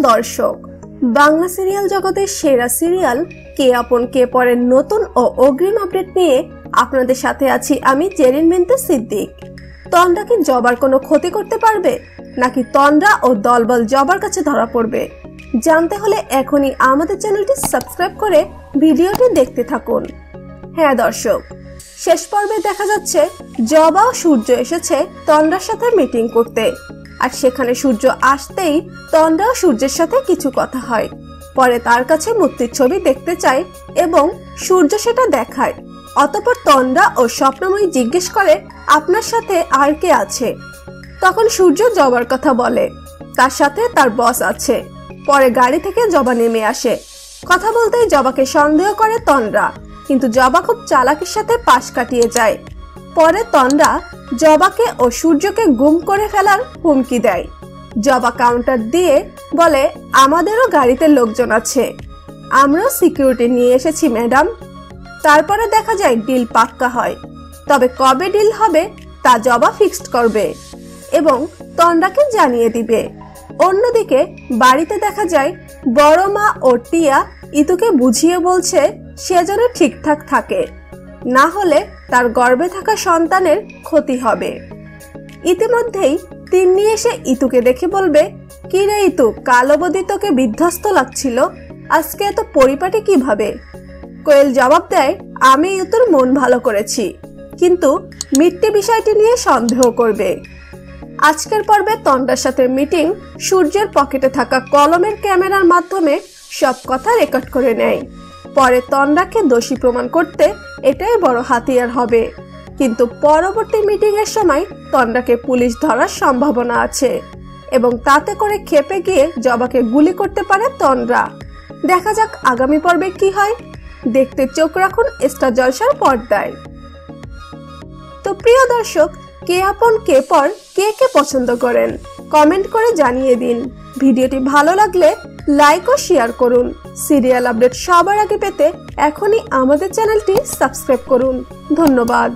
দর্শক, বাংলা সিরিয়াল জগতের সেরা সিরিয়াল কে আপন কে পরের নতুন ও অগ্রিম আপডেট নিয়ে আপনাদের সাথে আছি আমি জেরিন বিনতে সিদ্দিক। তন্দ্রা কি জবার কোনো ক্ষতি করতে পারবে, নাকি তন্দ্রা ও দলবল জবার কাছে ধরা পড়বে? জানতে হলে এখনই আমাদের চ্যানেলটি সাবস্ক্রাইব করে ভিডিওটি দেখতে থাকুন। হ্যাঁ দর্শক, শেষ পর্বে দেখা যাচ্ছে জবা ও সূর্য এসেছে তন্দ্রার সাথে মিটিং করতে, আর সেখানে সূর্য আসতেই তন্দ্রা ও সূর্যের সাথে কিছু কথা হয়। পরে তার কাছে মূর্তির ছবি দেখতে চায় এবং সূর্য সেটা দেখায়। অতঃপর তন্দ্রা ও স্বপ্নময়ী জিজ্ঞেস করে আপনার সাথে আর কে আছে। তখন সূর্য জবার কথা বলে, তার সাথে তার বস আছে। পরে গাড়ি থেকে জবা নেমে আসে। কথা বলতেই জবাকে সন্দেহ করে তন্দ্রা, কিন্তু জবা খুব চালাকির সাথে পাশ কাটিয়ে যায়। পরে তন্দ্রা জবাকে ও সূর্যকে গুম করে ফেলার হুমকি দেয়। জবা কাউন্টার দিয়ে বলে আমাদেরও গাড়িতে লোকজন আছে, আমরাও সিকিউরিটি নিয়ে এসেছি ম্যাডাম। তারপরে দেখা যায় ডিল পাক্কা হয়, তবে কবে ডিল হবে তা জবা ফিক্সড করবে এবং তন্দ্রাকে জানিয়ে দিবে। অন্যদিকে বাড়িতে দেখা যায় বড় মা ও টিয়া ইতুকে বুঝিয়ে বলছে সে যেন ঠিকঠাক থাকে, না হলে তার গর্ভে থাকা সন্তানের ক্ষতি হবে। ইতিমধ্যেই তিন্নি এসে ইতুকে দেখে বলবে, কি রে ইতু, কাল অবধি তোকে বিধ্বস্ত লাগছিল, আজকে এত পরিপাটি কিভাবে? কোয়েল জবাব দেয়, আমি ইতুর মন ভালো করেছি, কিন্তু মিট্টি বিষয়টি নিয়ে সন্দেহ করবে। আজকের পর্বে তন্দ্রার সাথে মিটিং সূর্যের পকেটে থাকা কলমের ক্যামেরার মাধ্যমে সব কথা রেকর্ড করে নেয়। পরে তন্দ্রাকে দোষী প্রমাণ করতে এটাই বড় হাতিয়ার হবে, কিন্তু পরবর্তী মিটিং এর সময় তন্দ্রাকে পুলিশ ধরার সম্ভাবনা আছে এবং তাতে করে ক্ষেপে গিয়ে জবাকে গুলি করতে পারে তন্দ্রা। দেখা যাক আগামী পর্বে কি হয়। দেখতে চোখ রাখুন স্টার জলসার পর্দায়। তো প্রিয় দর্শক, কে আপন কে পর কে কে পছন্দ করেন কমেন্ট করে জানিয়ে দিন। ভিডিওটি ভালো লাগলে লাইক ও শেয়ার করুন। সিরিয়াল আপডেট সবার আগে পেতে এখনই আমাদের চ্যানেলটি সাবস্ক্রাইব করুন। ধন্যবাদ।